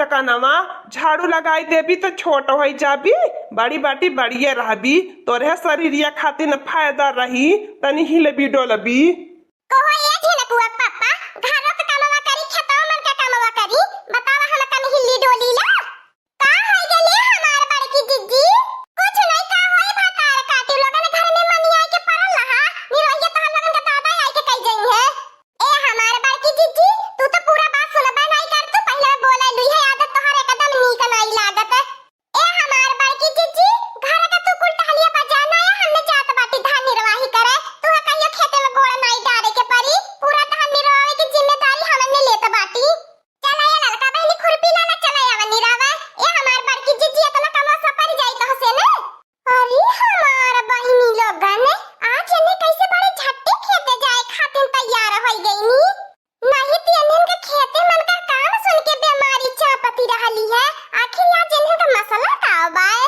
मोटका नवा झाड़ू लगाई देबी तो छोट हो जाबी, बड़ी बाटी बढ़िया रहबी, तोरे शरीरिया खातिर न फायदा रही, तनी हिलबी डोलबी। कोहो ये झेनकुआ पापा घरों के कामवा करी खेतों मन का कामवा करी, बतावा हम तनी हिल्ली डोली ला का होई गेले हमार बड़की दीदी। कुछ नहीं का होई भातार काटी लोगन घर में मनी आई के परल रहा निरोहिया तो हम लोगन के दादा आई के कह जई है। ए हमार बड़की दीदी तू तो पूरा बात सुनबा नहीं कर, तू पहले बोले लुई है आदत तोहर एकदम नीक नहीं लागत। ए हमार बड़की दीदी घर का तू कुल टहलिया बजाना है, हमने जात बाटी धान निर्वाही करे, तू कहियो खेते में गोड़ा नहीं डारे के परी, पूरा धान निर्वाही की जिम्मेदारी हमने लेत बाटी। चला ये लड़का बहनी खुरपी लाना चला आवा निरावा। ए हमार बड़की दीदी इतना कमा सपर जाई तो से ने। अरे हमार बहनी लोगन आज ने कैसे बड़े झट्टे खेते जाए खातिर तैयार होई गईनी, नहीं तेनन के खेते मन का काम सुन के बीमारी चापती रहली है। आखिर आज इन्हें का मसला का बाय।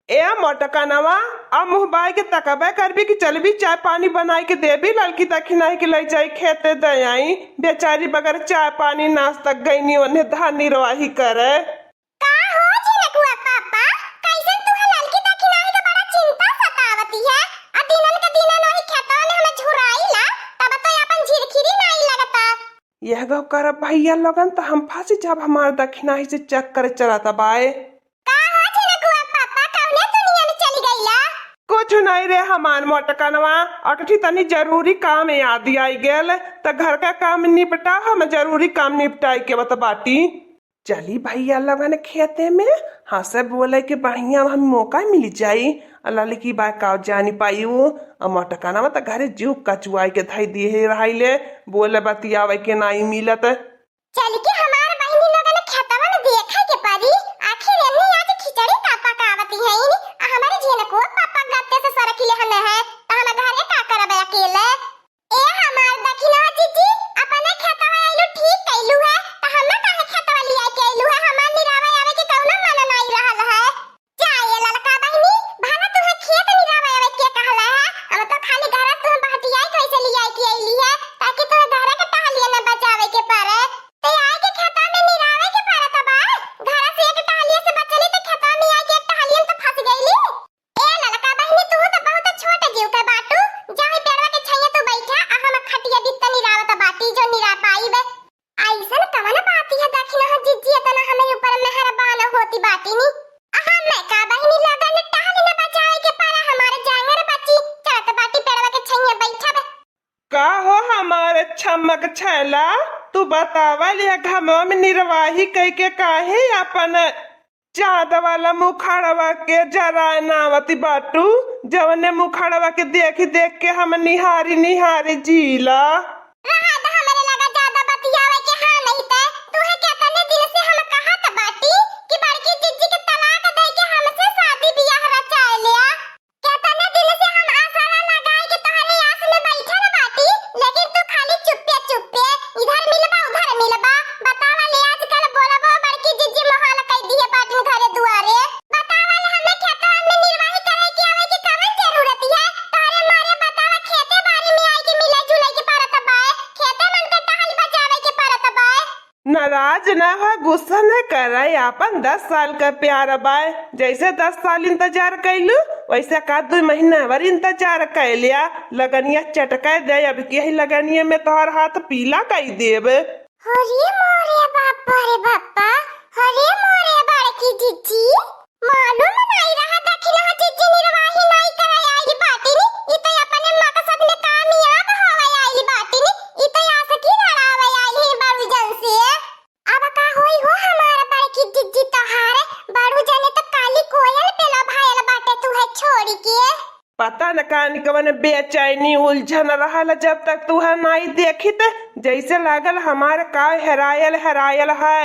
ए मोटका नवा अब मुँह बाई के तकबे करबी कि चलबी चाय पानी बनाई के देबी, लड़की तखिनाई के ले जाई खेते दे आई, बेचारी बगैर चाय पानी नाश्ता गईनी उन्हें धान निर्वाही करे। का हो झिनकुआ पापा कैसन तू है लड़की तखिनाई का बड़ा चिंता सतावती है। आ दिनन के दिनन वही खेतों में हमें झुराईला तब तो अपन झिरखिरी नहीं लगता। यह गप कर भैया लोगन तो हम फांसी जब हमार दक्षिणाई से चेक करे चलाता बाए। का हो झिनकुआ पापा कौने दुनिया में चली गईला। कुछ नहीं रे हमार मोटकनवा, अकठी तनी जरूरी काम याद आई गेल त घर का काम निपटा, हम जरूरी काम निपटाई के बता बाटी। चली भैया लगन खेते में हंसे बोले के बढ़िया हम मौका मिल जाई, लड़की बा का जानी पाई वो मोटकनवा त घरे जीव कचुआई के धई दिए रहिले, बोले बतियावे के नहीं मिलत। चल के हमार बहनी लोगन खेतवा में देखे के परी, आखिर एनी आज खिचड़ी का पकावती है इनी हमारे झेनकुआ पापा गत्ते से सरकिले हने है त हम घरे का करबे अकेले। ए हमार दखिना जीजी अपने खेतवा आइलू ठीक कैलू है त हमें काहे खेतवा लिया के आइलू है, हमार निरावे आवे के कौनो मन नहीं रहल है। जाए ललका बहनी भाला तू है खेत निरावे आवे के कहला है, हम तो खाली घर से बहटियाई कैसे लिया के आइली है ताकि तो घर के टहलिया न बचावे के परे। ते आए के खेता में निरावे के परे तबा घर से एक टहलिया से बचली त खेता में आए के एक टहलिया तो फंस गईली। ए ललका बहनी तू तो बहुत छोटा जीव के बाटू, जाई पेड़वा के छैया तू बैठा आ हम खटिया बित्ता निरावत बाटी जो निरा पाईबे। ऐसन कवन बाती है दखिना हो जिज्जी तना हमें ऊपर मेहरबान होती बाटी नी। मैं का बहनी लगन टहल न बचाए के पारा हमारे जांगर बच्ची चलत बाटी पेड़वा के छैया बैठा बे। का हो हमारे छमक छैला, तू बतावा लिया घमवा में निर्वाही कह के काहे अपन चाँद वाला मुखड़वा के जरा नावती बाटू, जवने मुखड़वा के देख के हम निहारी निहारी जीला। रहा दा हमरे लगा ज्यादा बतियावे के हां नहीं ते तू है क्या तने दिन से हम कहा त बाटी कि बड़की जीजी के तलाक दे के हमसे शादी बियाह रचाए लिया। क्या तने दिन से हम आसरा लगाए के तोहरे आस में बैठा न बाटी, लेकिन तू खाली चुप्पे चुप्पे इधर मिलबा उधर मिलबा। बतावा ले आजकल बोलबो बड़की जीजी मोहाल कह दिए बाटी घरे दुआरे। बतावा ले हमें खेत में निर्वाही करे के आवे की कवन जरूरत है, तारे मारे बतावा खेते बारी में आई के मिले जुले के परत बाए, खेते मन के टहल बचावे के परत बाए। नाराज न हो, गुस्सा न करे, अपन 10 साल का प्यार बाय, जैसे 10 साल इंतजार कैलू वैसे का 2 महीना भर इंतजार कर लिया, लगनिया चटका दे अब के लगनिया में तोहर हाथ पीला कई देब। हरे मोरे बापा रे बापा, हरे मोरे बड़की जीजी मालूम नहीं रहा दखिना जीजी निर्वाही नहीं करे आई बाटी नी, ई तो अपने मकसद में कामयाब होवे आई बाटी नी, ई तो आस की लड़ावे आई है बड़ू जन से। अब का होई हो हमारा बड़की जीजी तोहार बड़ू जने तो काली कोयल पे लो भायल बाटे तू है छोड़ी के। पता न कान कवन बेचैनी उलझन रहल जब तक तू है नहीं देखी त जैसे लागल हमारे का हेरायल हेरायल है।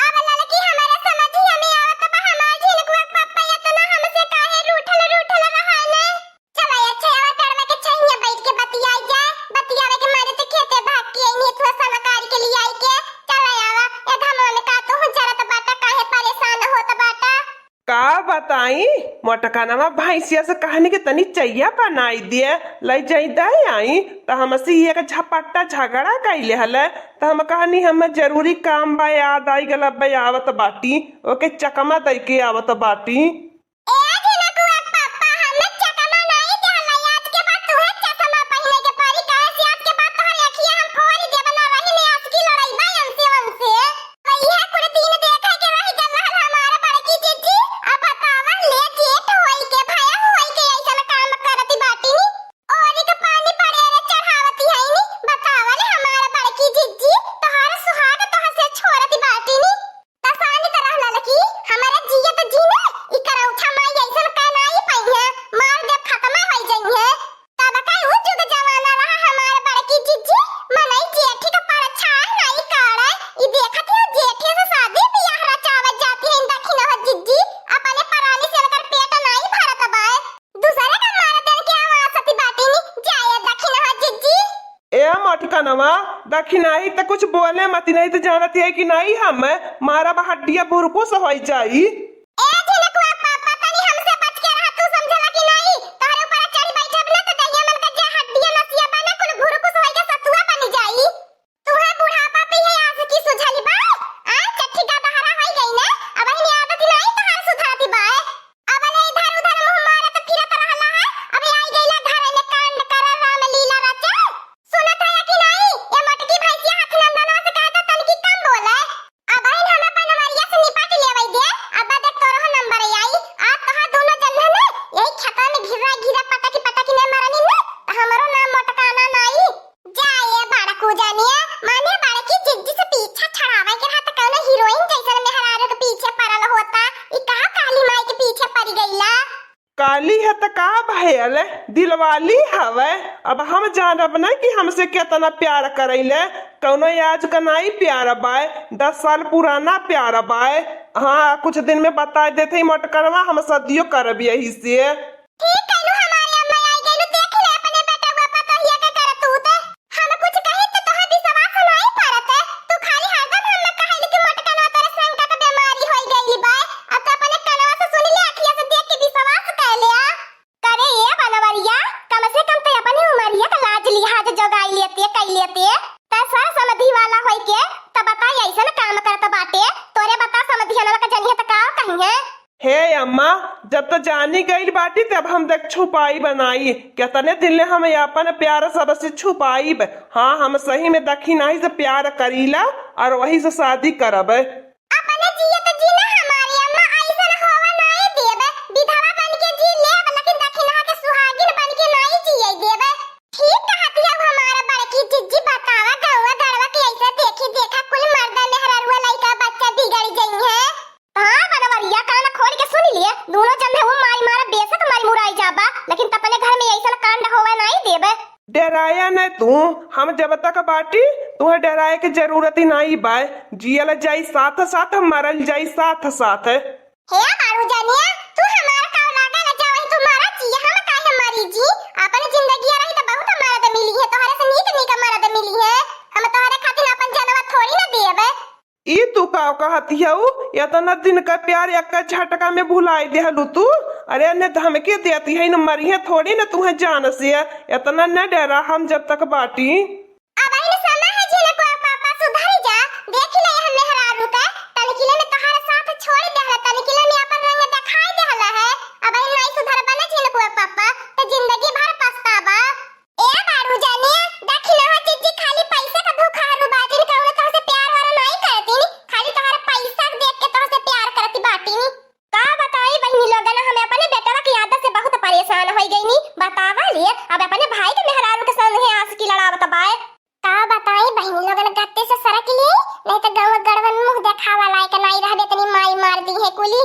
अब लड़की हमारे समझ ही हमें आवत बा हमार झिनकुआ पापा इतना हमसे काहे रूठल रूठल रहा ने। चला अच्छा आवा पेड़वा के छैया बैठ के बतियाई जाए, बतियावे के मारे तो खेते भाग के इनी थोड़ा समाकारी के लिए आई के। चला आवा ए घमवा में का तो जरत बाटा काहे परेशान होत बाटा। का बताई मोटकानवा भैंसिया से कहनी के तनी चैया बनाई दिए लई जाई दे आई तो हमसे एक झपट्टा झगड़ा कैले हले तो हम कहनी हम जरूरी काम बा याद आई गल आवत बाटी ओके चकमा दई के आवत बाटी। मोटकानवा दखिनाई तो कुछ बोले मत नहीं तो जानती है कि नहीं हम मारा हड्डिया बुरकू से हो जाई। काली है तो का भयल दिलवाली हवे अब हम जानब न कि हमसे कितना प्यार करेले कौनो आज का नहीं प्यार बाय 10 साल पुराना प्यार बाय। हाँ कुछ दिन में बता देते मोटकनवा हम सदियों करब यही से। हे अम्मा जब तो जानी गई बाटी तब हम देख छुपाई बनाई कितने दिन ले हम अपन प्यार सबसे छुपाई। हाँ हम सही में दखी नहीं से प्यार करीला और वही से शादी करब। डराया न तू हम जब तक बाटी तुम्हें डराए की जरूरत ही नहीं बाय जियल जाई साथ साथ मरल जाई साथ साथ। ई तू का कहती हूँ इतना दिन का प्यार एक झटका में भुलाई देहलू तू। अरे न धमकी देती है न मरिए थोड़ी न तुम्हें जान से इतना न डरा हम जब तक बाटी। नहीं तो गाँव गड़बड़ मुँह देखावा लायक नहीं रहबे तनी माई मार दी है कुली।